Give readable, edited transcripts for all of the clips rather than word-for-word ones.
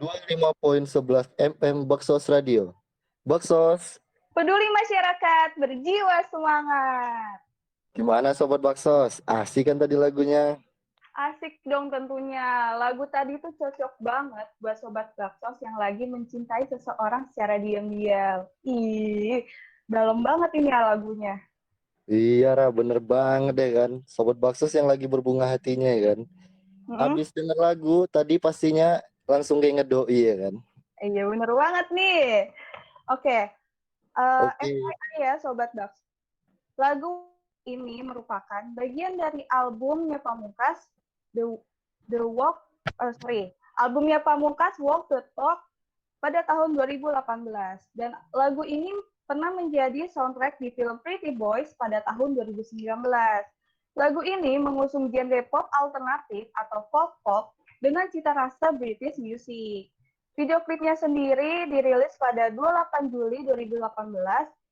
25.11 FM Baksos Radio. Baksos, Peduli masyarakat, berjiwa semangat. gimana Sobat Baksos? Asik kan tadi lagunya? Asik dong tentunya. Lagu tadi tuh cocok banget buat Sobat Baksos yang lagi mencintai seseorang secara diam-diam. Ih, dalam banget ini ya lagunya. Iya, Ra, bener banget ya kan. Sobat Baksos yang lagi berbunga hatinya ya kan. Mm-mm. Abis denger lagu, tadi pastinya langsung kayak ngedoi ya kan. Iya bener banget nih. Oke, Oke, FYI ya Sobat Baksos. Lagu ini merupakan bagian dari albumnya Pamungkas, The Walk, albumnya Pamungkas Walk the Talk pada tahun 2018. Dan lagu ini pernah menjadi soundtrack di film Pretty Boys pada tahun 2019. Lagu ini mengusung genre pop alternatif atau folk pop dengan cita rasa British music. Video klipnya sendiri dirilis pada 28 Juli 2018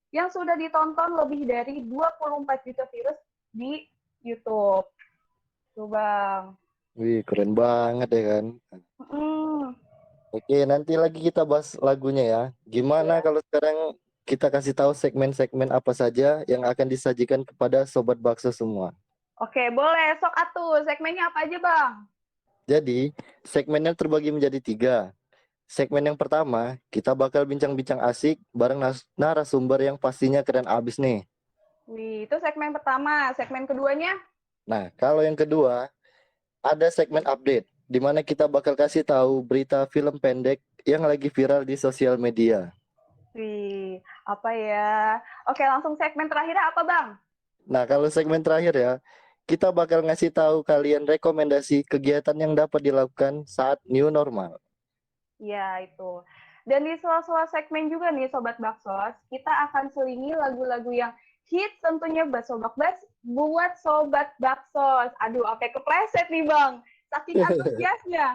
yang sudah ditonton lebih dari 24 juta views di YouTube. Tuh Bang. wih keren banget ya kan. Hmm, Oke, nanti lagi kita bahas lagunya ya. Gimana ya. kalau sekarang kita kasih tahu segmen-segmen apa saja yang akan disajikan kepada Sobat Bakso semua. Oke, boleh. Sok atuh. Segmennya apa aja, Bang? Jadi, segmennya terbagi menjadi 3. Segmen yang pertama, kita bakal bincang-bincang asik bareng narasumber yang pastinya keren abis nih. Wih, itu segmen pertama. Segmen keduanya? Nah, kalau yang kedua, ada segmen update, di mana kita bakal kasih tahu berita film pendek yang lagi viral di sosial media. Wih, apa ya? Oke, langsung segmen terakhir apa, Bang? Nah, kalau segmen terakhir ya, kita bakal ngasih tahu kalian rekomendasi kegiatan yang dapat dilakukan saat new normal. Ya, itu. Dan di sela-sela segmen juga nih, Sobat Baksos, kita akan selingi lagu-lagu yang hits tentunya buat Sobat Baksos. Aduh, sampai kepleset nih, Bang. Saking antusiasnya.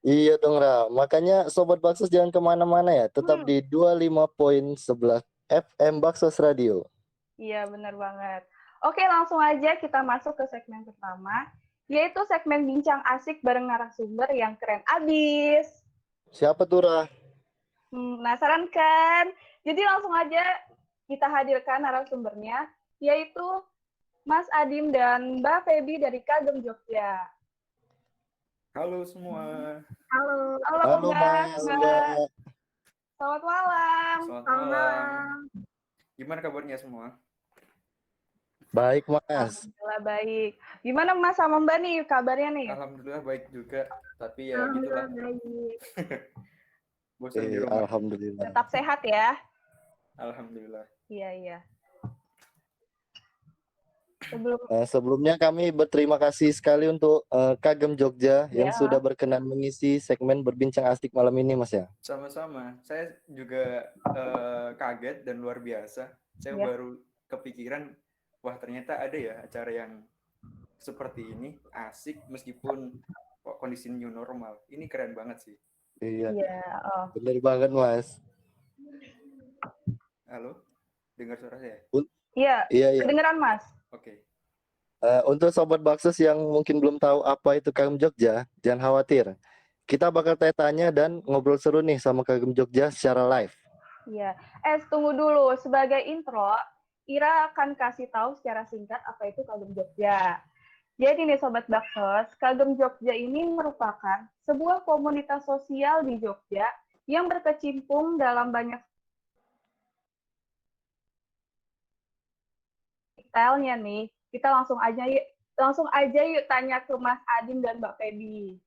Iya dong, Ra. Makanya Sobat Baksos jangan kemana-mana ya. Tetap Hmm, di 25.11 FM Baksos Radio. iya, benar banget. Oke, langsung aja kita masuk ke segmen pertama, yaitu segmen bincang asik bareng narasumber yang keren abis. Siapa tuh, Ra? Penasaran kan? Jadi langsung aja kita hadirkan narasumbernya, yaitu Mas Adim dan Mbak Feby dari Kagem Jogja. Halo semua. Halo, halo Halo, Mas. Mbak. Mbak. Selamat malam. Selamat malam. Gimana kabarnya semua? Baik, Mas. Alhamdulillah baik. Gimana Mas sama Mbak nih kabarnya nih? Alhamdulillah baik juga. Tapi ya gitulah. Baik. Bosan di rumah. Alhamdulillah. Tetap sehat ya. Alhamdulillah. Iya. Sebelumnya kami berterima kasih sekali untuk Kagem Jogja yang Ya. sudah berkenan mengisi segmen berbincang asik malam ini, Mas ya. Sama-sama. Saya juga kaget dan luar biasa. Saya Ya. baru kepikiran, wah ternyata ada ya acara yang seperti ini, asik meskipun kondisi new normal. Ini keren banget sih. Iya. Oh. Bener banget, Mas. Halo? Dengar suara saya? Iya. Iya. Kedengeran Mas? Oke. Untuk Sobat Baksos yang mungkin belum tahu apa itu Kagem Jogja, jangan khawatir. Kita bakal tanya dan ngobrol seru nih sama Kagem Jogja secara live. Iya. Tunggu dulu. Sebagai intro, Ira akan kasih tahu secara singkat apa itu Kagem Jogja. Jadi nih Sobat Baksos, Kagem Jogja ini merupakan sebuah komunitas sosial di Jogja yang berkecimpung dalam banyak detailnya nih. Kita langsung aja yuk tanya ke Mas Adim dan Mbak Feby.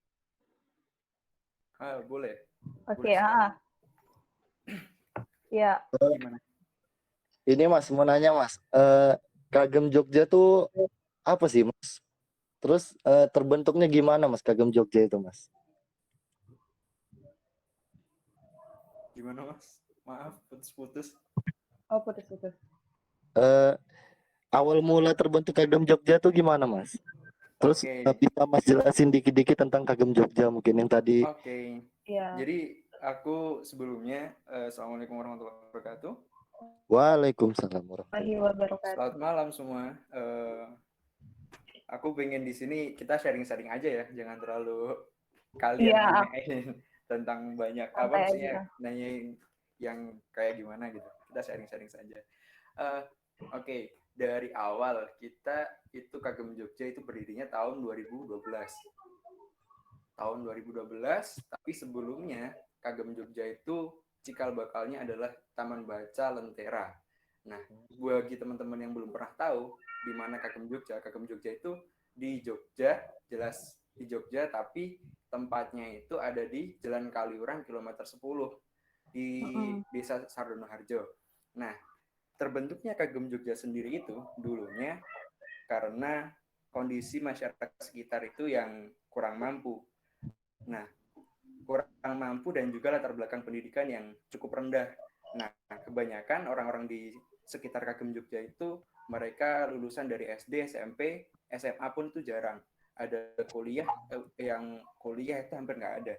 Boleh. Oke, ya. Gimana? Ini Mas, mau nanya Mas, Kagem Jogja tuh apa sih Mas? Terus terbentuknya gimana Mas Kagem Jogja itu Mas? Gimana Mas? Maaf, putus-putus. Oh, putus-putus. Awal mula terbentuk Kagem Jogja tuh gimana Mas? Terus bisa Mas jelasin dikit-dikit tentang Kagem Jogja mungkin yang tadi. Oke. Ya. Jadi aku sebelumnya Assalamualaikum warahmatullahi wabarakatuh. Waalaikumsalam warahmatullahi wabarakatuh. Selamat malam semua. Aku pengen di sini kita sharing-sharing aja ya, jangan terlalu kalian Iya, nanyain tentang banyak apa santai maksudnya aja. nanyain yang kayak gimana gitu. Kita sharing-sharing saja. Eh, Oke, dari awal kita itu Kagem Jogja itu berdirinya tahun 2012. Tahun 2012, tapi sebelumnya Kagem Jogja itu cikal bakalnya adalah Taman Baca Lentera. Nah, bagi teman-teman yang belum pernah tahu di mana Kagem Jogja itu di Jogja, jelas di Jogja, tapi tempatnya itu ada di Jalan Kaliurang kilometer 10 di Mm-mm. Desa Sardono Harjo. Nah, terbentuknya Kagem Jogja sendiri itu dulunya karena kondisi masyarakat sekitar itu yang kurang mampu. Nah, kurang mampu dan juga latar belakang pendidikan yang cukup rendah. Nah, kebanyakan orang-orang di sekitar Kagem Jogja itu mereka lulusan dari SD, SMP, SMA pun itu jarang. Ada kuliah yang kuliah itu hampir nggak ada.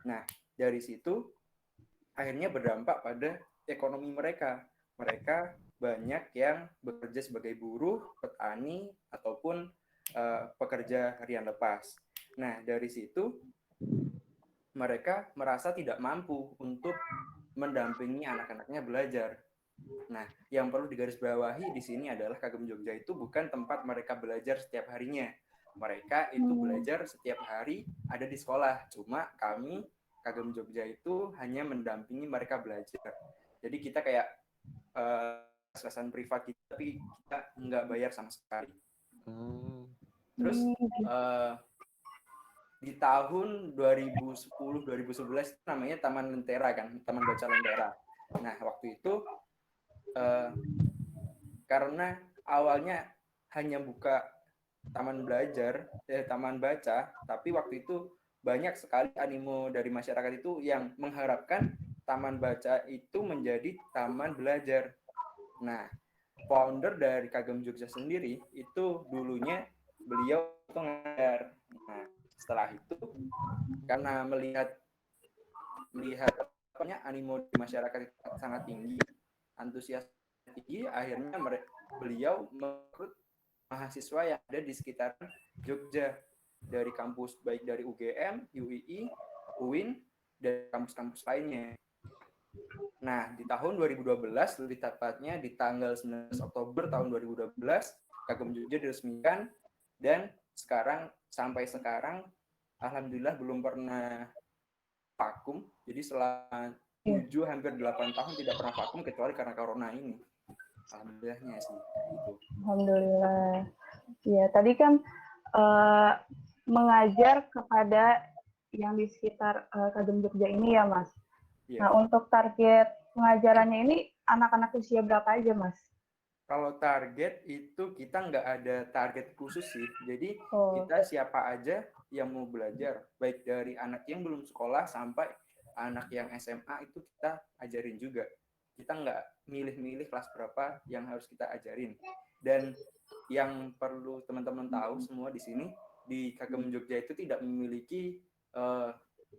Nah, dari situ akhirnya berdampak pada ekonomi mereka. Mereka banyak yang bekerja sebagai buruh, petani, ataupun pekerja harian lepas. Nah, dari situ mereka merasa tidak mampu untuk mendampingi anak-anaknya belajar. Nah, yang perlu digarisbawahi di sini adalah Kagem Jogja itu bukan tempat mereka belajar setiap harinya. Mereka itu belajar setiap hari ada di sekolah. Cuma kami Kagem Jogja itu hanya mendampingi mereka belajar. Jadi kita kayak lesan privat gitu, tapi kita nggak bayar sama sekali. Terus di tahun 2010-2011 namanya Taman Lentera kan, Taman Baca Lentera. Nah, waktu itu karena awalnya hanya buka taman belajar, taman baca, tapi waktu itu banyak sekali animo dari masyarakat itu yang mengharapkan taman baca itu menjadi taman belajar. Nah, founder dari Kagem Jogja sendiri itu dulunya beliau itu ngajar. Nah, setelah itu karena melihat animo di masyarakat itu sangat tinggi, antusias tinggi, akhirnya beliau merekrut mahasiswa yang ada di sekitar Jogja dari kampus baik dari UGM, UII, UIN, dan kampus-kampus lainnya. Nah, di tahun 2012, lebih tepatnya di tanggal 19 Oktober tahun 2012, Kagem Jogja diresmikan dan sampai sekarang alhamdulillah belum pernah vakum. Jadi selama 7 hampir 8 tahun tidak pernah vakum kecuali karena corona ini. Alhamdulillahnya sih kayak gitu. Alhamdulillah. Ya, tadi kan mengajar kepada yang di sekitar Kagem Jogja ini ya, Mas. Yeah. Nah, untuk target pengajarannya ini anak-anak usia berapa aja, Mas? Kalau target itu kita nggak ada target khusus sih. Jadi kita siapa aja yang mau belajar, baik dari anak yang belum sekolah sampai anak yang SMA itu kita ajarin juga. Kita nggak milih-milih kelas berapa yang harus kita ajarin. Dan yang perlu teman-teman tahu semua di sini, di Kagem Jogja itu tidak memiliki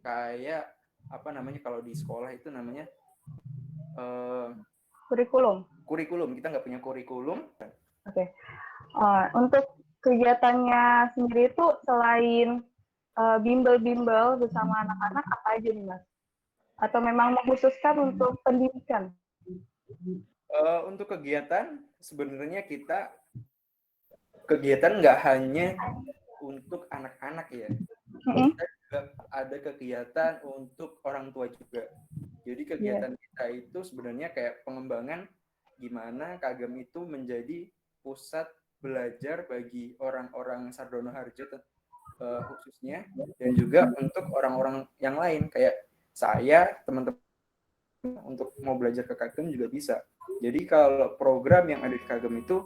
kayak apa namanya kalau di sekolah itu namanya kurikulum. Kita nggak punya kurikulum. Oke. Untuk kegiatannya sendiri itu selain bimbel-bimbel bersama anak-anak apa aja nih, Mas? Atau memang mengkhususkan untuk pendidikan? Untuk kegiatan sebenarnya kegiatan nggak hanya untuk anak-anak ya. Kita juga ada kegiatan untuk orang tua juga. Jadi kegiatan kita itu sebenarnya kayak pengembangan gimana Kagem itu menjadi pusat belajar bagi orang-orang Sardono Harjo khususnya, dan juga untuk orang-orang yang lain kayak saya, teman-teman untuk mau belajar ke Kagem juga bisa. Jadi kalau program yang ada di Kagem itu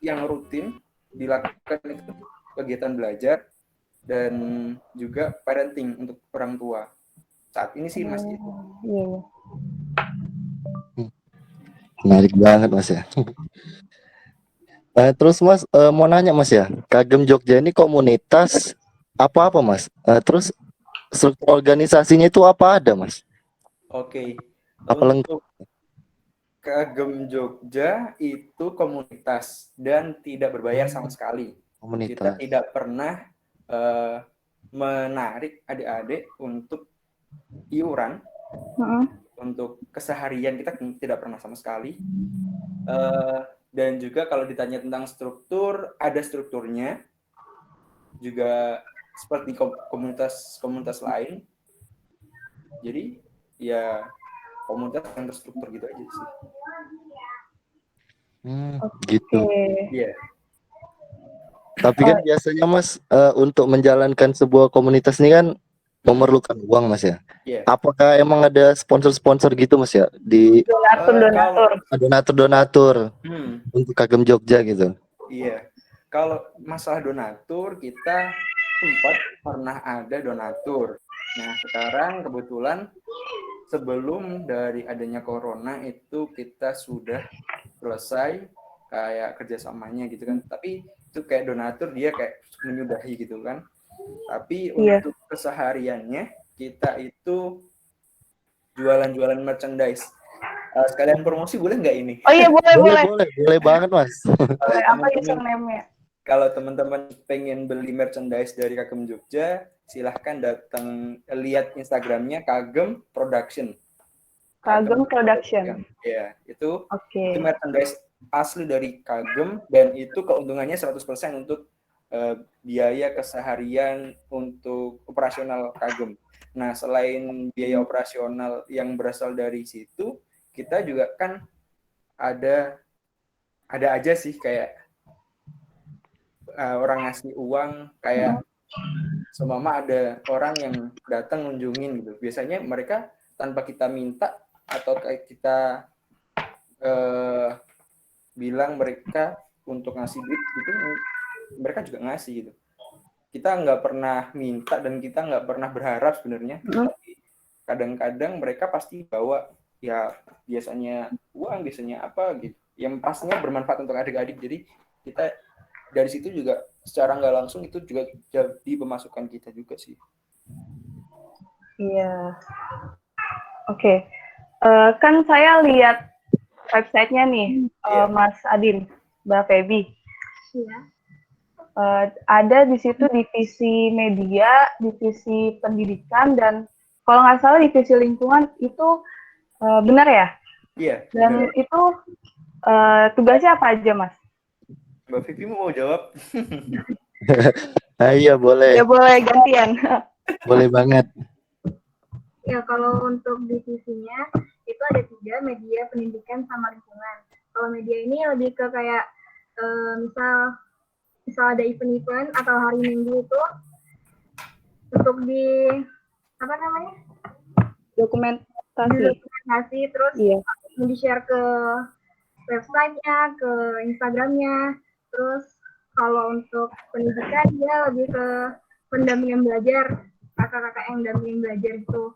yang rutin dilakukan itu kegiatan belajar dan juga parenting untuk orang tua. Saat ini sih Mas gitu. Menarik banget Mas ya. Terus Mas mau nanya Mas ya, Kagem Jogja ini komunitas apa Mas? Terus struktur organisasinya itu apa ada Mas? Oke. Apa Untuk Kagem Jogja itu komunitas dan tidak berbayar sama sekali. Komunitas. Kita tidak pernah menarik adik-adik untuk iuran, untuk keseharian kita tidak pernah sama sekali. Dan juga kalau ditanya tentang struktur, ada strukturnya juga seperti komunitas lain. Jadi ya komunitas yang terstruktur gitu aja sih. Gitu. Iya. Tapi kan biasanya Mas untuk menjalankan sebuah komunitas ini kan memerlukan uang Mas ya. Iya. Apakah emang ada sponsor-sponsor gitu Mas ya di donatur untuk Kagem Jogja gitu? Iya. Kalau masalah donatur kita sempat pernah ada donatur. Nah, sekarang kebetulan sebelum dari adanya corona itu kita sudah selesai kayak kerjasamanya gitu kan. Tapi itu kayak donatur dia kayak menyudahi gitu kan. Tapi untuk kesehariannya kita itu jualan-jualan merchandise. Sekalian promosi boleh nggak ini? Oh iya boleh. Boleh banget Mas. Apa username-nya? Kalau teman-teman pengen beli merchandise dari Kagem Jogja, silahkan datang lihat Instagramnya Kagem Production. Kagem Production. Ya, itu merchandise asli dari Kagem dan itu keuntungannya 100% untuk biaya keseharian untuk operasional Kagem. Nah, selain biaya operasional yang berasal dari situ, kita juga kan ada aja sih kayak orang ngasih uang, kayak semama ada orang yang datang ngunjungin gitu. Biasanya mereka tanpa kita minta atau kayak kita bilang mereka untuk ngasih duit gitu, mereka juga ngasih gitu. Kita nggak pernah minta dan kita nggak pernah berharap sebenarnya. Tapi kadang-kadang mereka pasti bawa ya biasanya uang, biasanya apa gitu. Yang pastinya bermanfaat untuk adik-adik. Jadi kita dari situ juga secara nggak langsung itu juga jadi pemasukan kita juga sih. Iya. Oke. Kan saya lihat websitenya nih, Mas Adin, Mbak Feby. Iya. Ada di situ divisi media, divisi pendidikan, dan kalau nggak salah divisi lingkungan itu benar ya? Iya. Dan benar. Itu tugasnya apa aja, Mas? Mbak Vivi mau jawab? Iya boleh. Ya boleh gantian. Boleh banget. Ya kalau untuk divisinya itu ada 3, media, pendidikan, sama lingkungan. Kalau media ini lebih ke kayak misal ada event-event atau hari Minggu itu untuk apa namanya? Dokumentasi terus di-share ke website-nya, ke Instagram-nya. Terus kalau untuk pendidikan dia lebih ke pendampingan belajar, kakak-kakak yang dampingin belajar itu.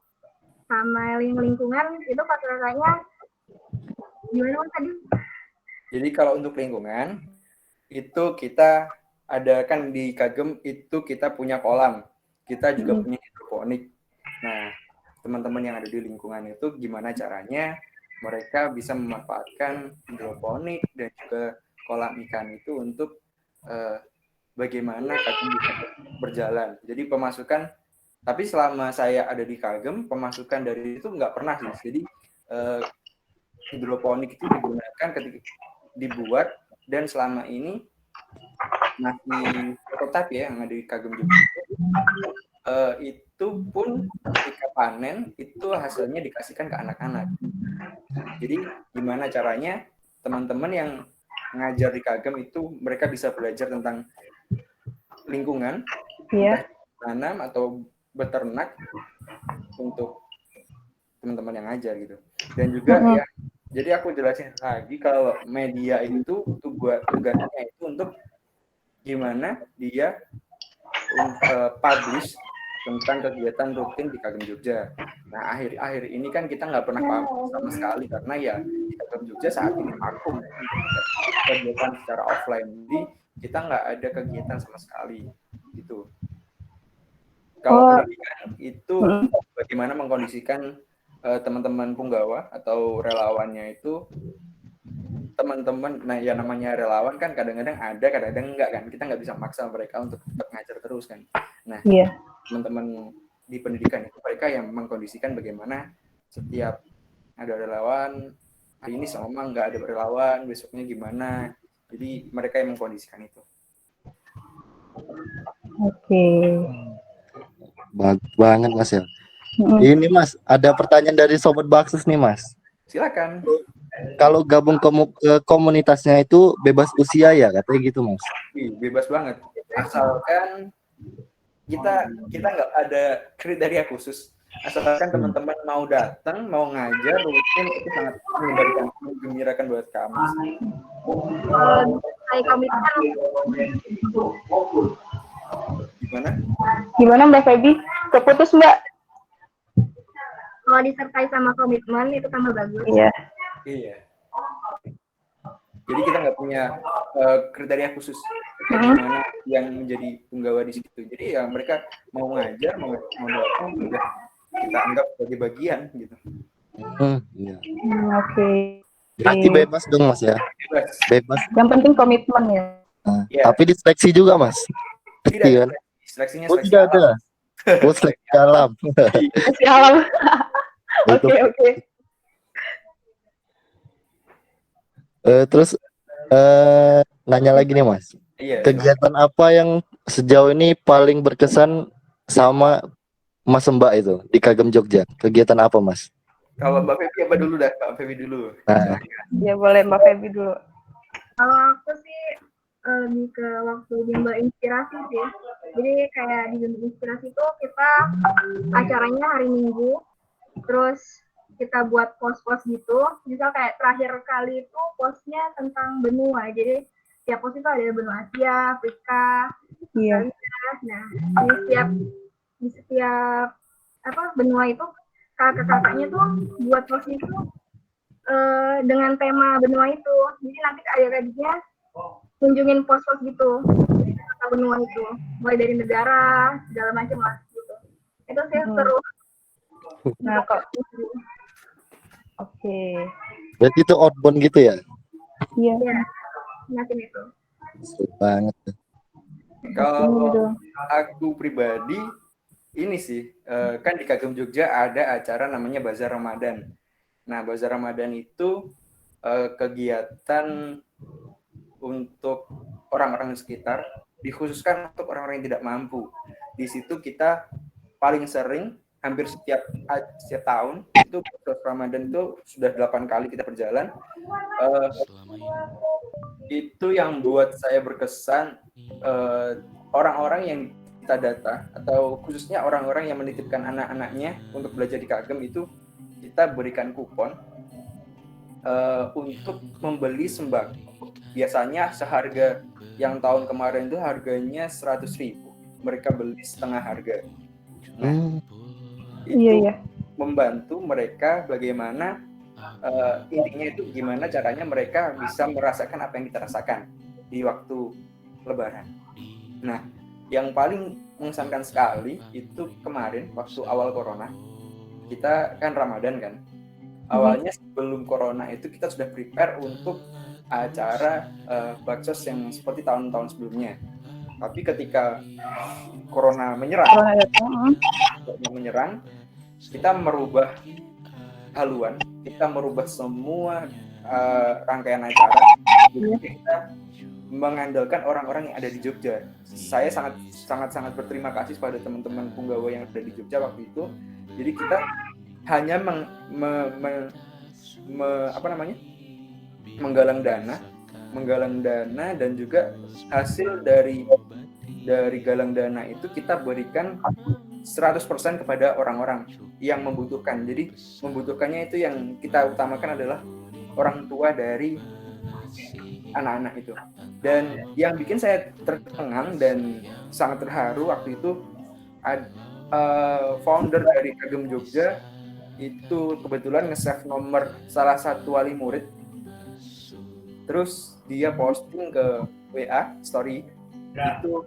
Sama lingkungan itu kakak-kakaknya gimana Mas tadi? Jadi kalau untuk lingkungan itu kita ada kan di Kagem itu kita punya kolam, kita juga punya hidroponik. Nah, teman-teman yang ada di lingkungan itu gimana caranya mereka bisa memanfaatkan hidroponik dan juga kolam ikan itu untuk bagaimana Kagem bisa berjalan. Jadi pemasukan, tapi selama saya ada di Kagem, pemasukan dari itu nggak pernah sih. Jadi hidroponik itu digunakan ketika dibuat dan selama ini masih prototipe ya yang ada di Kagem Jogja. Itu pun ketika panen itu hasilnya dikasihkan ke anak-anak. Jadi gimana caranya teman-teman yang ngajar di Kagem itu mereka bisa belajar tentang lingkungan, tanam atau beternak untuk teman-teman yang ngajar gitu. Dan juga ya, jadi aku jelasin lagi kalau media itu tugasnya itu untuk gimana dia publish tentang kegiatan rutin di Kagem Jogja. Nah, akhir-akhir ini kan kita nggak pernah publish sama sekali karena ya di Kagem Jogja saat ini vakum kegiatan secara offline. Jadi kita nggak ada kegiatan sama sekali gitu. Kalau pendidikan itu bagaimana mengkondisikan teman-teman punggawa atau relawannya itu teman-teman, nah ya namanya relawan kan kadang-kadang ada, kadang-kadang enggak kan, kita nggak bisa maksa mereka untuk tetap ngajar terus kan. Nah, teman-teman di pendidikan itu mereka yang mengkondisikan bagaimana setiap ada relawan, hari ini sama nggak ada relawan, besoknya gimana. Jadi mereka yang mengkondisikan itu. Oke. Bagus banget Mas ya. Mm-mm. Ini Mas, ada pertanyaan dari Sobat Baksus nih Mas. Silakan. Kalau gabung ke komunitasnya itu bebas usia ya, katanya gitu Mas. Bebas banget. Asalkan kita nggak ada kriteria khusus. Asalkan teman-teman mau datang, mau ngajar, rutin, itu sangat menggembirakan buat kami. Saya komitmen Gimana? Gimana Mbak Feby? Keputus Mbak? kalau disertai sama komitmen itu tambah bagus. Iya. Iya. Jadi kita nggak punya kriteria khusus kayak gimana yang menjadi punggawa di situ. Jadi ya mereka mau ngajar, mau datang, udah kita anggap sebagai bagian gitu. Iya. Oke. Berarti bebas dong Mas ya. Bebas. Bebas. Yang penting komitmen ya. Nah, Iya. Tapi diseleksi juga Mas. Tidak Iya kan? seleksinya Oh seleksi tidak alam. ada. Oh seleksi alam. Masih alam. Itu. Oke. Terus nanya lagi nih Mas. Iya. Kegiatan apa yang sejauh ini paling berkesan sama Mas Mbak itu di Kagem Jogja? Kegiatan apa Mas? Kalau Mbak Feby apa dulu dah? Mbak Feby dulu. Nah, Ya boleh Mbak Feby dulu. Kalau aku sih lebih ke waktu bimbel inspirasi sih. Jadi kayak di bimbel inspirasi itu kita acaranya hari Minggu, terus kita buat pos-pos gitu. Misal kayak terakhir kali itu posnya tentang benua. Jadi tiap pos itu ada benua Asia, Afrika, Iya. Nah, di setiap benua itu kakak-kakaknya tuh buat pos itu dengan tema benua itu. Jadi nanti adik-adiknya kunjungin pos-pos gitu benua itu, mulai dari negara segala macam lah gitu. Itu sih seru. Nah kok. Oke. berarti itu outbound gitu ya? Iya. Ya, ngasihin itu. Seru banget. Kalau aku pribadi ini sih kan di Kagem Jogja ada acara namanya Bazar Ramadan. Nah, Bazar Ramadan itu kegiatan untuk orang-orang sekitar, dikhususkan untuk orang-orang yang tidak mampu. Di situ kita paling sering hampir setiap tahun itu Bazar Ramadan itu sudah 8 kali kita berjalan. Itu yang buat saya berkesan, orang-orang yang kita data atau khususnya orang-orang yang menitipkan anak-anaknya untuk belajar di Kagem itu kita berikan kupon untuk membeli sembako. Biasanya seharga yang tahun kemarin itu harganya 100.000, mereka beli setengah harga. Nah, itu membantu mereka bagaimana intinya itu gimana caranya mereka bisa merasakan apa yang kita rasakan di waktu Lebaran. Nah, yang paling mengesankan sekali itu kemarin waktu awal Corona, kita kan Ramadan kan. Awalnya sebelum Corona itu kita sudah prepare untuk acara baksos yang seperti tahun-tahun sebelumnya. Tapi ketika Corona menyerang, kita merubah haluan, kita merubah semua rangkaian acara. Jadi kita mengandalkan orang-orang yang ada di Jogja. Saya sangat berterima kasih pada teman-teman punggawa yang ada di Jogja waktu itu. Jadi kita hanya menggalang dana dan juga hasil dari galang dana itu kita berikan 100% kepada orang-orang yang membutuhkan. Jadi membutuhkannya itu yang kita utamakan adalah orang tua dari anak-anak itu. Dan yang bikin saya tercengang dan sangat terharu waktu itu founder dari Kagem Jogja itu kebetulan nge-save nomor salah satu wali murid. Terus dia posting ke WA story itu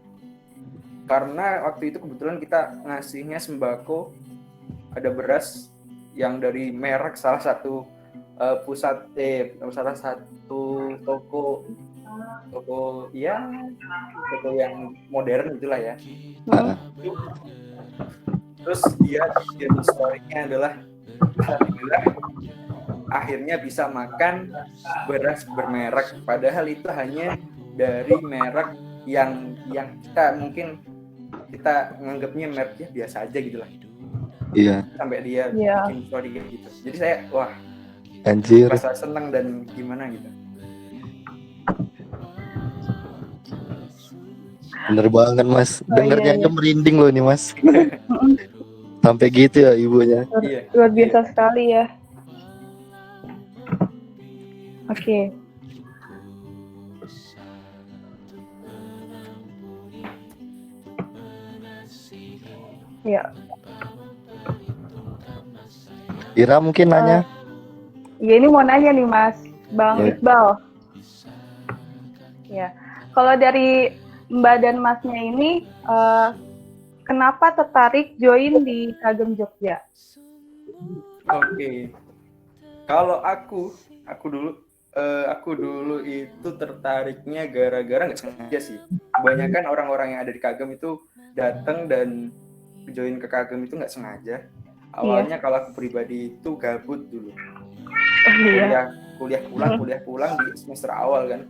karena waktu itu kebetulan kita ngasihnya sembako, ada beras yang dari merek salah satu salah satu toko toko ya toko yang modern itulah ya. Hmm. Terus dia bikin story-nya adalah alhamdulillah akhirnya bisa makan beras bermerek, padahal itu hanya dari merek yang kita mungkin kita nganggapnya mereknya biasa aja gitu lah. Iya, Sampai dia Iya. bikin story kayak gitu. Jadi saya wah anjir. rasa senang dan gimana gitu. Bener banget Mas. Dengernya iya. aja merinding loh nih Mas. Mm-mm. Sampai gitu ya ibunya. Iya. Luar biasa sekali ya. Oke. Ya, Ira mungkin nanya. ya ini mau nanya nih Mas, Bang Ya. Iqbal. Ya, kalau dari Mbak dan Masnya ini, kenapa tertarik join di Kagem Jogja? Oke. Kalau aku dulu itu tertariknya gara-gara nggak sengaja sih. Kebanyakan orang-orang yang ada di Kagem itu datang dan join ke Kagem itu nggak sengaja. Awalnya kalau aku pribadi itu gabut dulu. Oh iya. Kuliah pulang di semester awal kan.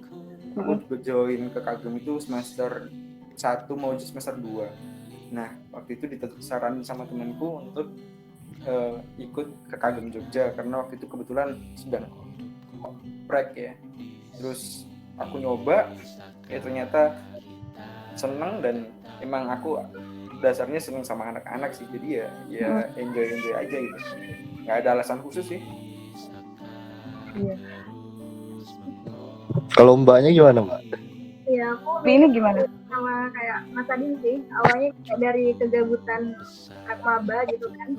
Aku join ke Kagem itu semester 1 mau semester 2. Nah, waktu itu disaranin sama temanku untuk ikut ke Kagem Jogja karena waktu itu kebetulan sedang break ya. Terus aku nyoba, ya ternyata seneng dan emang aku dasarnya seneng sama anak-anak sih, jadi ya enjoy aja gitu. Nggak ada alasan khusus sih. Iya. Kalau Mbaknya gimana Mbak? Ya aku Ini gimana? sama kayak Mas Adin sih, awalnya kayak dari kegabutan anak maba gitu kan,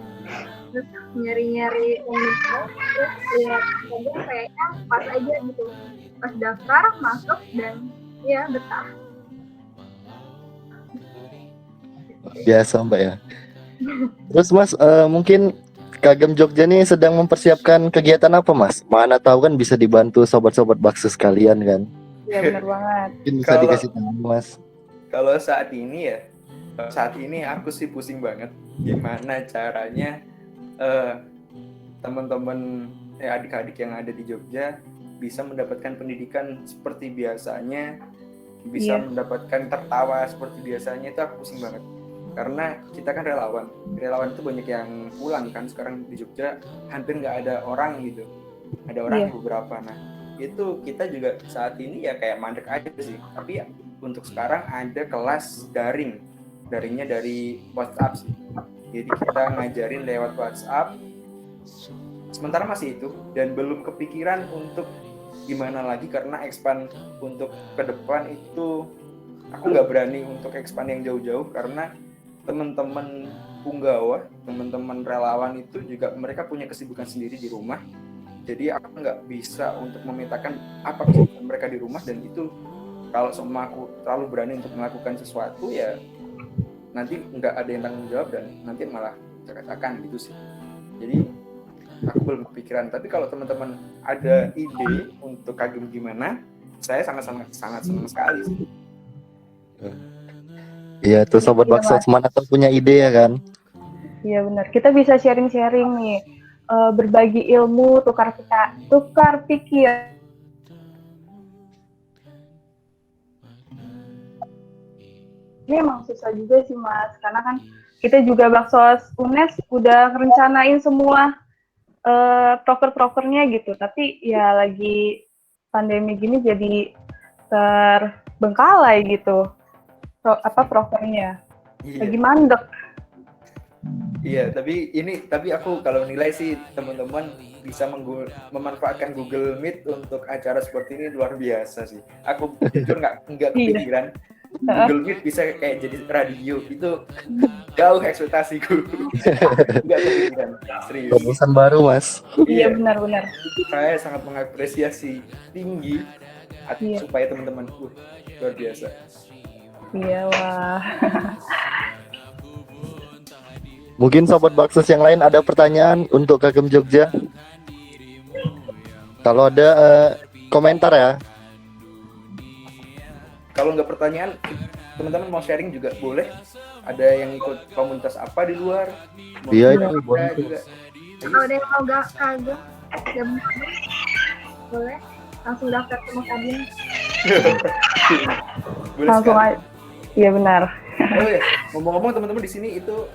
terus nyari-nyari komunitas, terus lihat Kagem kayaknya pas aja gitu, pas daftar masuk dan ya betah. Biasa Mbak ya. Terus Mas, mungkin Kagem Jogja nih sedang mempersiapkan kegiatan apa Mas? Mana tahu kan bisa dibantu sobat-sobat bakso sekalian kan. Iya benar banget. Mungkin bisa dikasih tahu Mas. Kalau saat ini aku sih pusing banget gimana caranya teman-teman adik-adik yang ada di Jogja bisa mendapatkan pendidikan seperti biasanya, bisa mendapatkan tertawa seperti biasanya. Itu aku pusing banget karena kita kan relawan itu banyak yang pulang kan sekarang di Jogja, hampir nggak ada orang gitu, ada orang beberapa. Nah itu kita juga saat ini ya kayak mandek aja sih, tapi ya, untuk sekarang ada kelas daringnya dari WhatsApp sih, jadi kita ngajarin lewat WhatsApp sementara masih itu, dan belum kepikiran untuk gimana lagi karena expand untuk ke depan itu aku nggak berani untuk expand yang jauh-jauh karena teman-teman punggawa, teman-teman relawan itu juga mereka punya kesibukan sendiri di rumah, jadi aku nggak bisa untuk memetakan apa kesibukan mereka di rumah, dan itu kalau sama aku terlalu berani untuk melakukan sesuatu ya nanti nggak ada yang tanggung jawab dan nanti malah cekak-cekan gitu sih. Jadi aku belum kepikiran, tapi kalau teman-teman ada ide untuk Kagem gimana, saya sangat senang sekali sih. Iya tuh sobat bakso, mana tahu punya ide ya kan. Iya benar. Kita bisa sharing-sharing nih, berbagi ilmu, tukar pikir. Ini emang susah juga sih Mas, karena kan kita juga bakso UNES udah rencanain semua proker-prokernya gitu, tapi ya lagi pandemi gini jadi terbengkalai gitu. Prokernya lagi mandek. Iya, tapi aku kalau nilai sih teman-teman bisa memanfaatkan Google Meet untuk acara seperti ini luar biasa sih. Aku jujur nggak kepikiran Google Meet bisa kayak jadi radio, itu jauh ekspektasiku. Nggak kepikiran, serius. Terobosan baru Mas. Iya benar-benar. Saya sangat mengapresiasi tinggi supaya teman-teman luar biasa. Iya wah. Mungkin sobat bakso yang lain ada pertanyaan untuk Kagem Jogja? Kalau ada komentar ya. kalau nggak pertanyaan, teman-teman mau sharing juga boleh. Ada yang ikut komunitas apa di luar? Mau Iya, ikut itu apa boleh. juga. Kalau ada yang mau kagum, gabung boleh langsung daftar ke Mas Adin. Boleh Langsung sekali. aja. Iya benar. Oh ya, ngomong-ngomong teman-teman di sini itu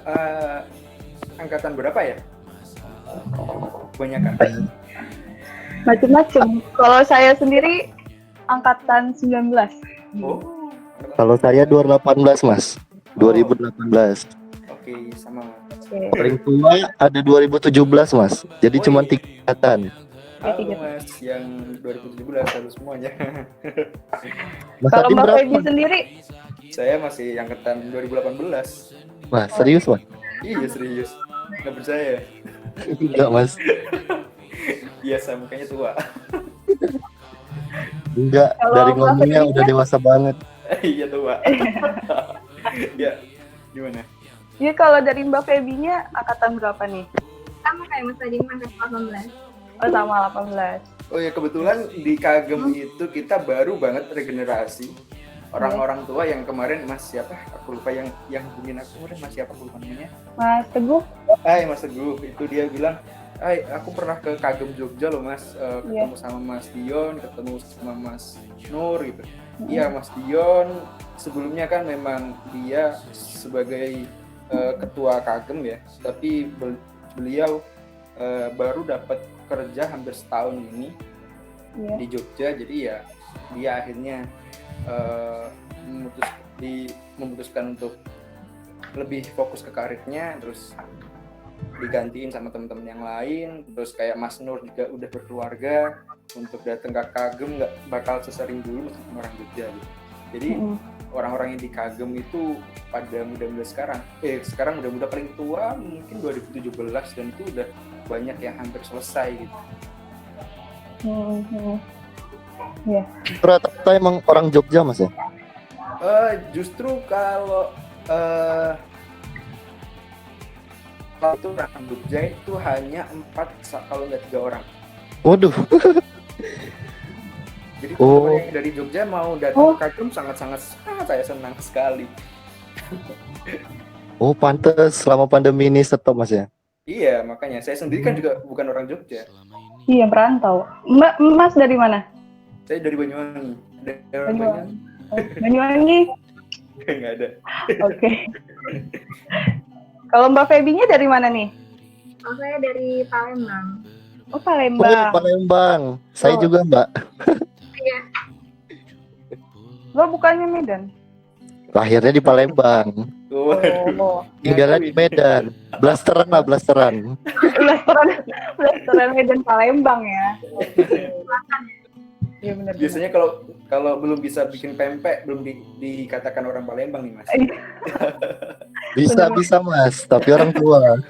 angkatan berapa ya? Kebanyakan. Macem-macem. Kalau saya sendiri angkatan 19. Oh. Kalau saya 2018 Mas. 2018. Oke, sama. Oke. Paling tua ada 2017 Mas. Jadi Oh, cuma iya. 3 angkatan. Halo Mas, yang 2017 halo semuanya. Mas Kalau Adin Mbak berapa? Feby sendiri, Saya masih angkatan 2018. Wah, serius Mas? Iya serius, nggak percaya? Enggak Mas. Biasa mukanya tua. Enggak, Kalau dari Mas ngomongnya Adin udah dewasa banget. Iya tua. Ya, gimana? ya kalau dari Mbak Febinya angkatan berapa nih? Sama kayak Mas Adin, angkatan 18. Oh sama 18. Oh ya kebetulan di Kagem itu kita baru banget regenerasi. Orang-orang tua yang kemarin Mas siapa? Aku lupa yang hubungin aku kemarin Mas siapa? Aku lupa namanya. Mas Teguh? Mas Teguh itu dia bilang, aku pernah ke Kagem Jogja loh Mas, ketemu sama Mas Dion, ketemu sama Mas Nur gitu. Iya Mas Dion sebelumnya kan memang dia sebagai ketua Kagem ya, tapi beliau baru dapat kerja hampir setahun ini di Jogja, jadi ya dia akhirnya memutuskan untuk lebih fokus ke karirnya, terus digantiin sama teman-teman yang lain. Terus kayak Mas Nur juga udah berkeluarga, untuk datang ke Kagem nggak bakal sesering dulu meskipun orang Jogja gitu. Jadi orang-orang yang di Kagem itu pada muda-muda sekarang muda-muda paling tua mungkin 2017, dan itu udah banyak yang hampir selesai gitu. Ya. Rata-rata emang orang Jogja Mas ya? Justru kalau itu orang Jogja itu hanya 4 kalau nggak 3 orang. Waduh. Jadi teman-teman yang dari Jogja mau datang ke Kagem sangat saya senang sekali. Oh pantes selama pandemi ini stop Mas ya? Iya, makanya saya sendiri kan juga bukan orang Jogja. Iya merantau. Mas dari mana? Saya dari Banyuwangi. Dari orang Banyuwangi. Banyuwangi. Nggak ada. Oke. Kalau Mbak Febinya dari mana nih? Kalau saya dari Palembang. Oh Palembang. Palembang. Saya juga Mbak. Iya. Lo bukannya Medan? Lahirnya di Palembang. Waduh. Tinggalnya di Medan. Blasteran lah, blasteran. Blasteran Medan Palembang ya. Iya benar. Biasanya kalau belum bisa bikin pempek belum dikatakan orang Palembang nih Mas. Bisa Mas, tapi orang tua.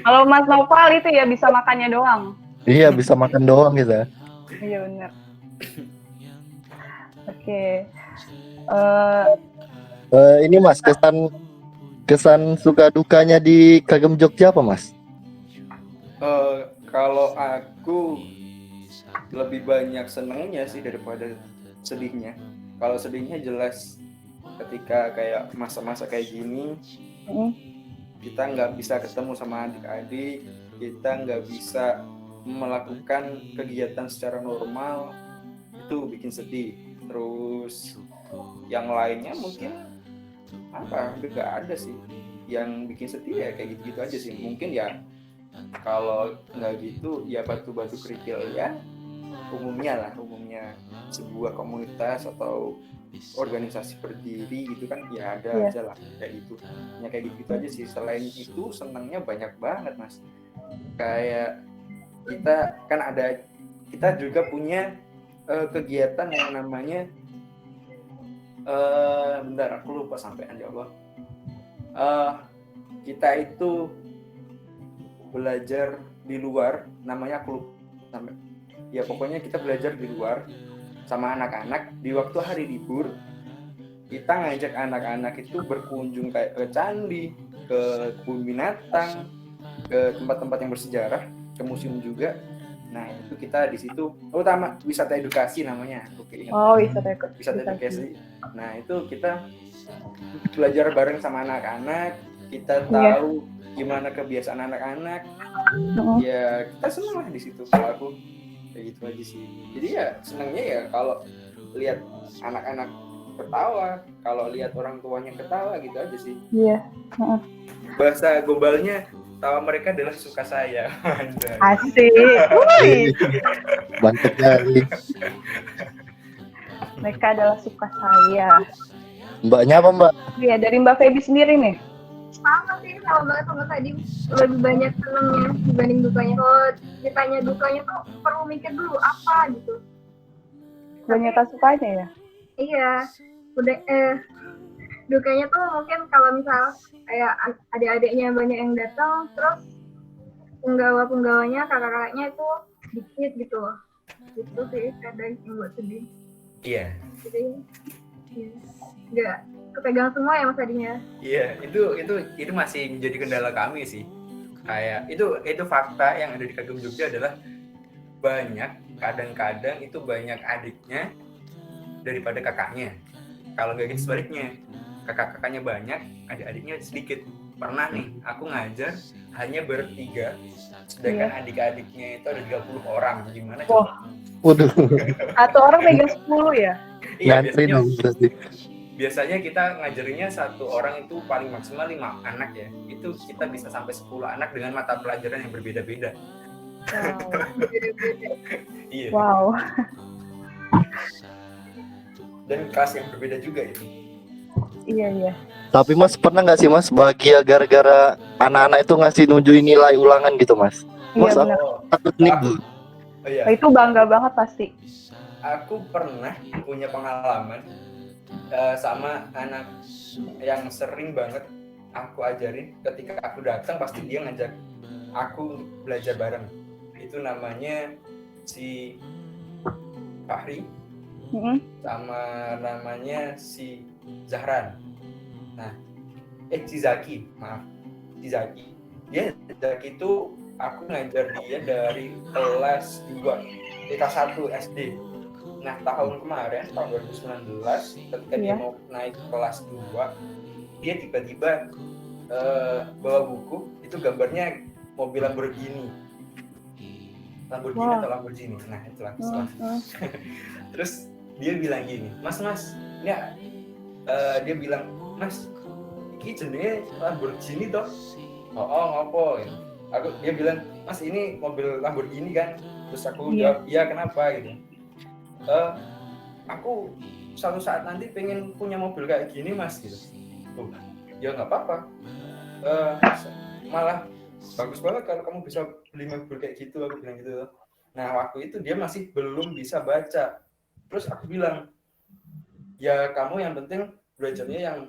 Kalau Mas Noval itu ya bisa makannya doang. Iya, bisa makan doang gitu. Iya benar. Oke. Ini Mas, kesan suka dukanya di Kagem Jogja apa Mas? Kalau aku lebih banyak senangnya sih daripada sedihnya. Kalau sedihnya jelas ketika kayak masa-masa kayak gini, kita nggak bisa ketemu sama adik-adik, kita nggak bisa melakukan kegiatan secara normal, itu bikin sedih. Terus yang lainnya mungkin nggak ada sih yang bikin sedih, ya kayak gitu-gitu aja sih. Mungkin ya kalau nggak gitu ya batu-batu kerikil ya umumnya sebuah komunitas atau organisasi berdiri gitu kan ya ada aja lah kayak gitu. Ya kayak gitu aja sih. Selain itu senangnya banyak banget Mas. Kayak kita juga punya kegiatan yang namanya bentar aku lupa sampean ya Allah. Kita itu belajar di luar, namanya aku lupa sampai. Ya pokoknya kita belajar di luar sama anak-anak di waktu hari libur. Kita ngajak anak-anak itu berkunjung kayak ke candi, ke kebun binatang, ke tempat-tempat yang bersejarah, ke museum juga. Nah itu kita di situ utama wisata edukasi namanya, aku ingat. Oh, wisata edukasi. Nah itu kita belajar bareng sama anak-anak, kita Iya. tahu gimana kebiasaan anak-anak. Ya kita seneng lah di situ. Kalau aku kayak gitu aja sih. Jadi ya senengnya ya kalau lihat anak-anak ketawa, kalau lihat orang tuanya ketawa gitu aja sih. Iya. Bahasa globalnya tawa mereka adalah suka saya. Asik. Wih. Mantap kali. Mereka adalah suka saya. Mbaknya apa Mbak? Iya, dari Mbak Feby sendiri nih. Sama sih, sama banget sama tadi. Lebih banyak senangnya dibanding dukanya. Kalau ditanya dukanya tuh perlu mikir dulu apa gitu. Kebanyakan sukanya ya. Iya, udah dukanya tuh mungkin kalau misal kayak adik-adiknya banyak yang datang, terus penggawa-penggawanya, kakak-kakaknya itu dikit gitu. Itu sih kadang yang buat sedih. Iya. Jadi ya, nggak kepegang semua ya Mas Adinya. Iya, itu masih menjadi kendala kami sih. Kayak itu fakta yang ada di Kagem Jogja adalah kadang-kadang itu banyak adiknya daripada kakaknya. Kalau nggak gitu sebaliknya, kakak-kakaknya banyak, adik-adiknya sedikit. Pernah nih, aku ngajar hanya bertiga, sedangkan adik-adiknya itu ada 30 orang. Gimana coba? Waduh, Satu orang pegang 10 ya? Iya, ngantri dong berarti. biasanya kita ngajarinya satu orang itu paling maksimal 5 anak ya. Itu kita bisa sampai 10 anak dengan mata pelajaran yang berbeda-beda. Iya. Wow. Dan kelas yang berbeda juga itu. Iya. Tapi Mas pernah nggak sih Mas bahagia gara-gara anak-anak itu ngasih nunjukin nilai ulangan gitu Mas? Iya Mas benar. takut nih Bu. Oh iya. Itu bangga banget pasti. Aku pernah punya pengalaman sama anak yang sering banget aku ajarin. Ketika aku datang pasti dia ngajak aku belajar bareng. Itu namanya si Fahri sama namanya si Zahran. Nah, si Zaki, maaf, si Zaki. Zaki itu aku ngajar dia dari kelas 2, kelas 1 SD. Nah, tahun kemarin, tahun 2019, ketika dia mau naik kelas 2, dia tiba-tiba bawa buku, itu gambarnya mobil Lamborghini atau Lamborghini. Nah, itulah. Terus dia bilang gini, Mas, ya, dia bilang, Mas, ini jenenge Lamborghini toh? Oh, ngopo? Dia bilang, Mas, ini mobil Lamborghini kan? Terus aku jawab, iya kenapa gitu. Aku suatu saat nanti pengen punya mobil kayak gini Mas gitu. Ya nggak apa-apa. Malah bagus banget kalau kamu bisa beli mobil kayak gitu, aku bilang gitu. Nah waktu itu dia masih belum bisa baca. Terus aku bilang, ya kamu yang penting belajarnya yang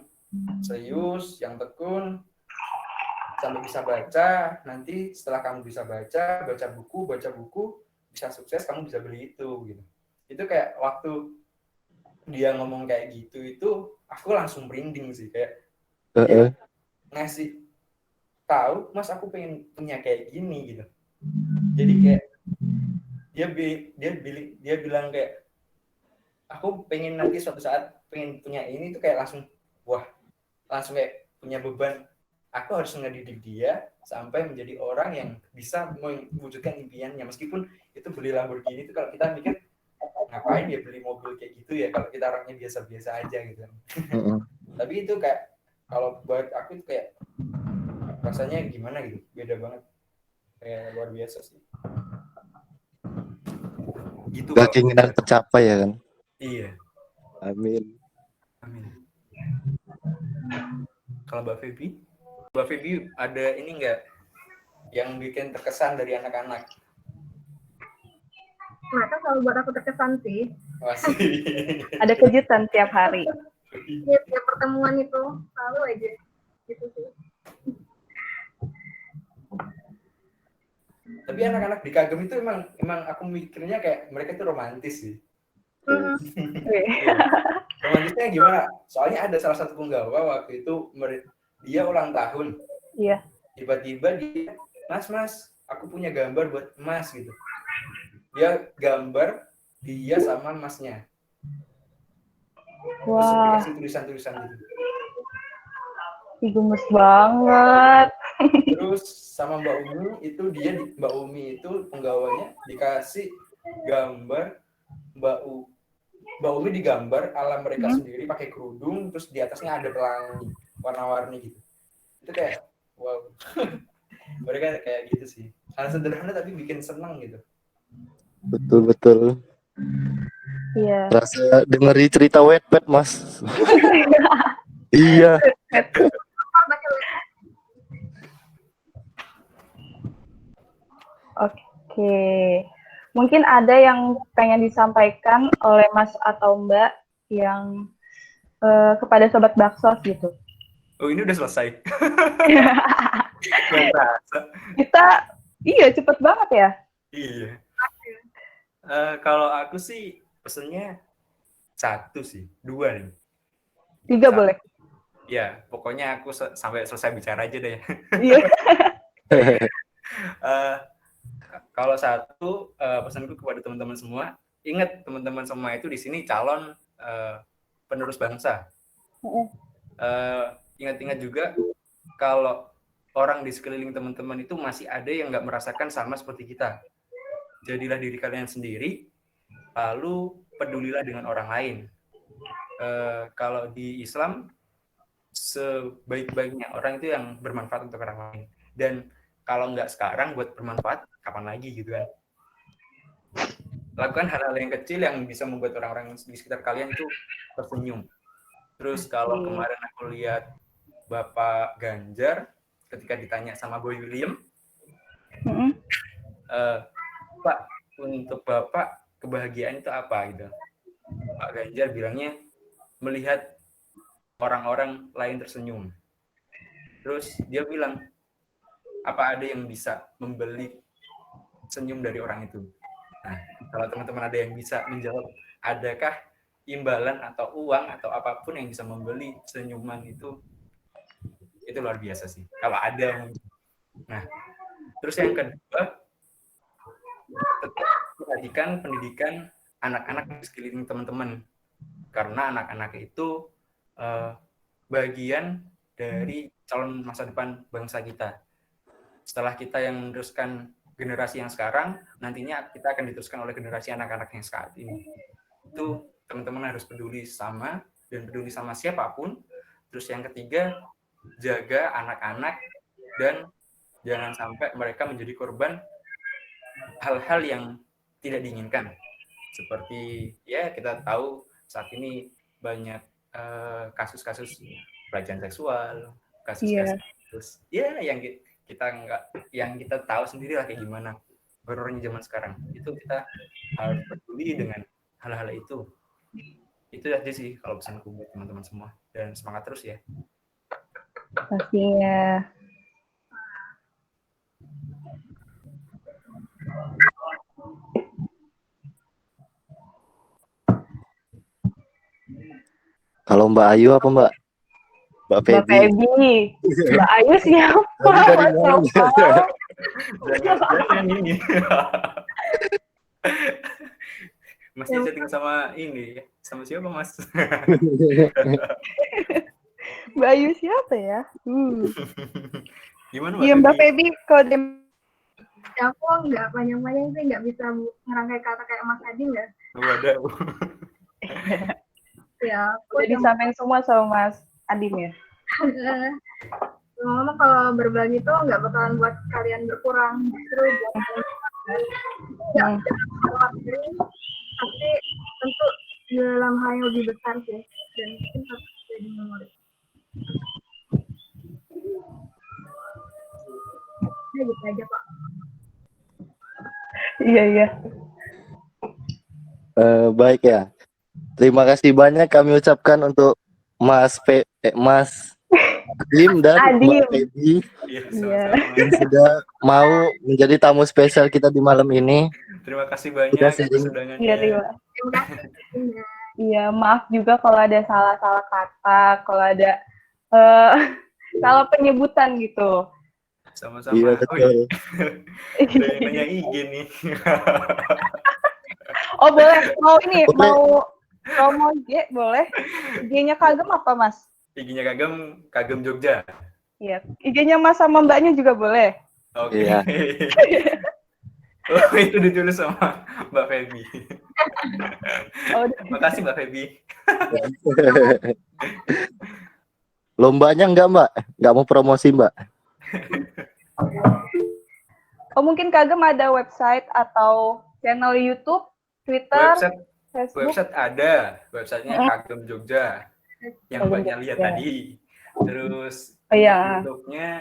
serius, yang tekun, sampai bisa baca. Nanti setelah kamu bisa baca buku, bisa sukses, kamu bisa beli itu gitu. Itu kayak waktu dia ngomong kayak gitu itu aku langsung merinding sih, kayak dia ngasih tahu, Mas aku pengen punya kayak gini gitu. Jadi kayak dia bilang kayak aku pengen nanti suatu saat pengen punya ini tuh kayak langsung kayak punya beban. Aku harus ngedidik dia sampai menjadi orang yang bisa mewujudkan impiannya, meskipun itu beli Lamborghini itu kalau kita mikir ngapain dia beli mobil kayak gitu ya kalau kita orangnya biasa-biasa aja gitu. Tapi itu kayak kalau buat aku itu kayak rasanya gimana gitu, beda banget, kayak luar biasa sih. Gitu. Gak keinginan tercapai ya kan? Iya. Amin. Kalau Mbak Feby ada ini nggak yang bikin terkesan dari anak-anak? Mereka selalu buat aku terkesan sih. Ada kejutan tiap hari. Ya, tiap pertemuan itu selalu aja gitu sih. Tapi anak-anak di Kagem itu emang aku mikirnya kayak mereka itu romantis sih. Romantisnya gimana? Soalnya ada salah satu penggawa waktu itu dia ulang tahun. Iya. Tiba-tiba dia, Mas, aku punya gambar buat Mas gitu. dia gambar dia sama masnya. Terus Wah, dikasih tulisan-tulisan gitu. gemes banget. Terus sama Mbak Umi itu Mbak Umi itu penggawanya dikasih gambar Mbak Umi digambar ala mereka sendiri pakai kerudung, terus di atasnya ada pelangi warna-warni gitu. Itu kayak wow. Mereka kayak gitu sih. Hal sederhana tapi bikin senang gitu. Betul. Iya. Rasa dengeri cerita Wattpad, Mas. Iya. Oke. Mungkin ada yang pengen disampaikan oleh Mas atau Mbak yang kepada Sobat Baksos gitu. Oh, ini udah selesai. Nggak terasa. Kita, iya cepet banget ya. Iya. Kalau aku sih pesennya 1 sih, 2 nih. 3 boleh. Ya, pokoknya aku sampai selesai bicara aja deh. Iya. Kalau 1, pesanku kepada teman-teman semua, ingat teman-teman semua itu di sini calon penerus bangsa. Ingat-ingat juga kalau orang di sekeliling teman-teman itu masih ada yang nggak merasakan sama seperti kita. Jadilah diri kalian sendiri, lalu pedulilah dengan orang lain. Kalau di Islam, sebaik-baiknya orang itu yang bermanfaat untuk orang lain. Dan kalau nggak sekarang buat bermanfaat, kapan lagi gitu kan. Lakukan hal-hal yang kecil yang bisa membuat orang-orang di sekitar kalian itu tersenyum. Terus kalau kemarin aku lihat Bapak Ganjar, ketika ditanya sama Boy William, Pak, untuk Bapak kebahagiaan itu apa gitu? Pak Ganjar bilangnya melihat orang-orang lain tersenyum. Terus dia bilang, apa ada yang bisa membeli senyum dari orang itu? Nah, kalau teman-teman ada yang bisa menjawab, adakah imbalan atau uang atau apapun yang bisa membeli senyuman itu luar biasa sih. Kalau ada. Nah, terus yang kedua, tetap perhatikan pendidikan anak-anak di sekeliling teman-teman. Karena anak-anak itu bagian dari calon masa depan bangsa kita. Setelah kita yang meneruskan generasi yang sekarang, nantinya kita akan diteruskan oleh generasi anak-anak yang saat ini. Itu teman-teman harus peduli sama dan peduli sama siapapun. Terus yang ketiga, jaga anak-anak dan jangan sampai mereka menjadi korban hal-hal yang tidak diinginkan. Seperti ya kita tahu saat ini banyak kasus-kasus pelecehan seksual, kasus-kasus ya yang kita tahu sendiri lah kayak gimana horornya zaman sekarang. Itu kita harus peduli dengan hal-hal itu. Itu aja sih kalau pesanku buat teman-teman semua, dan semangat terus ya. Pastinya. Kalau Mbak Ayu apa Mbak? Mbak Feby. Mbak Ayu siapa? Jangan ini. Masih chatting sama ini, sama siapa Mas? Mbak Ayu siapa ya? Gimana Iya Mbak Feby kode. Aku nggak panjang-panjang sih, nggak bisa ngerangkai kata kayak Mas Adi nggak? Ada. Ya, Udah disampaikan semua sama Mas Adim ya? Ngomong kalau berbagi itu nggak bakalan buat kalian berkurang, justru buat kalian tapi tentu dalam hal yang lebih besar sih, dan mungkin harus jadi memori. Ya gitu aja Pak. Iya. Baik ya. Terima kasih banyak kami ucapkan untuk Mas Adim dan Mbak Feby yang sudah mau menjadi tamu spesial kita di malam ini. Terima kasih banyak atas undangannya. Terima kasih. Iya, maaf juga kalau ada salah-salah kata, kalau ada salah penyebutan gitu. Sama-sama. Iya Oh, iya. betul. Ada yang nanya IG nih. Oh boleh, mau ini, Boleh. mau promo IG boleh. IG-nya Kagem apa Mas? IG-nya Kagem Jogja. Iya, IG-nya Mas sama Mbaknya juga boleh. Oke. Iya. Oh, itu ditulis sama Mbak Feby. Oh, Makasih Mbak Feby. Lombanya enggak Mbak? Enggak mau promosi Mbak? oh mungkin Kagem ada website atau channel YouTube, Twitter, Facebook. Website ada, websitenya Kagem Jogja yang Kagem banyak lihat Jogja. tadi. Terus Oh, iya.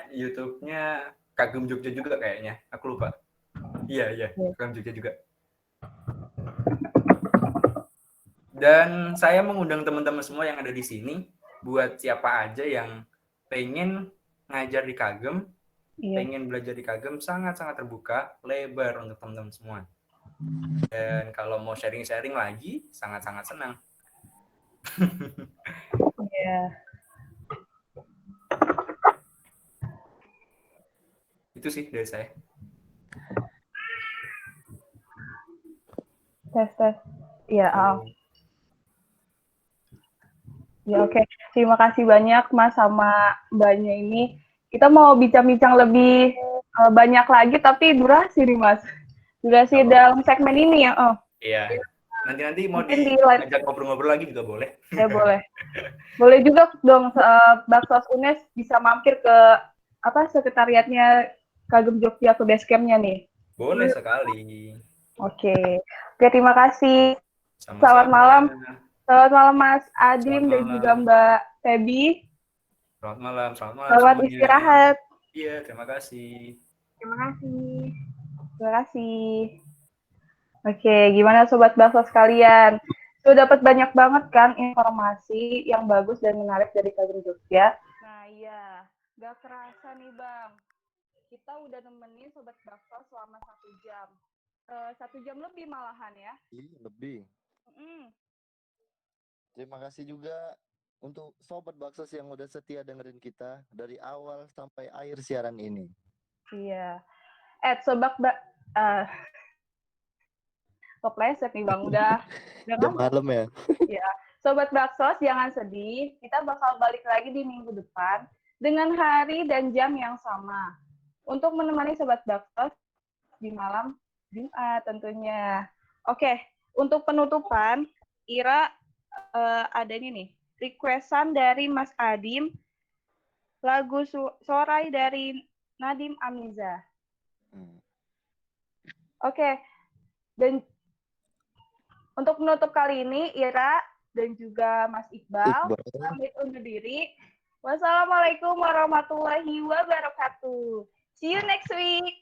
YouTube-nya Kagem Jogja juga kayaknya. Aku lupa. Iya, Kagem Jogja juga. Dan saya mengundang teman-teman semua yang ada di sini buat siapa aja yang pengen ngajar di Kagem, pengen belajar di Kagem, sangat-sangat terbuka, lebar untuk teman-teman semua. Dan kalau mau sharing-sharing lagi, sangat-sangat senang. Iya. Itu sih dari saya. Tes. Iya, ya oke. Terima kasih banyak Mas sama Mbaknya ini. Kita mau bincang-bincang lebih banyak lagi, tapi durasi nih Mas. Durasi dalam segmen ini ya. Oh. Iya. Nanti mau Mungkin diajak ngobrol-ngobrol lagi juga boleh. Ya boleh. Boleh juga dong Baksos UNES bisa mampir ke sekretariatnya Kagem Jogja ke basecampnya nih. Boleh sekali. Oke, terima kasih. Sama-sama. Selamat malam. Selamat malam Mas Adim Selamat dan malam. juga Mbak Feby. Selamat malam. Selamat semuanya. istirahat. Iya, terima kasih. Terima kasih. Terima kasih. Oke, gimana Sobat Bakso sekalian? Sudah dapat banyak banget kan informasi yang bagus dan menarik dari Kagem Jogja. Nah iya, gak kerasa nih Bang. Kita udah nemenin Sobat Bakso selama 1 jam. 1 jam lebih malahan ya. Iya, lebih. Terima kasih juga untuk Sobat Baksos yang udah setia dengerin kita dari awal sampai akhir siaran ini. Iya. Sobat kepleset nih Bang, udah malam ya. Ya, Sobat Baksos jangan sedih, kita bakal balik lagi di minggu depan dengan hari dan jam yang sama untuk menemani Sobat Baksos di malam Jumat tentunya. Oke, untuk penutupan, Ira ada ini nih, requestan dari Mas Adim, lagu Sorai dari Nadim Amiza. Oke, dan untuk menutup kali ini, Ira dan juga Mas Iqbal pamit undur diri. Wassalamualaikum warahmatullahi wabarakatuh. See you next week.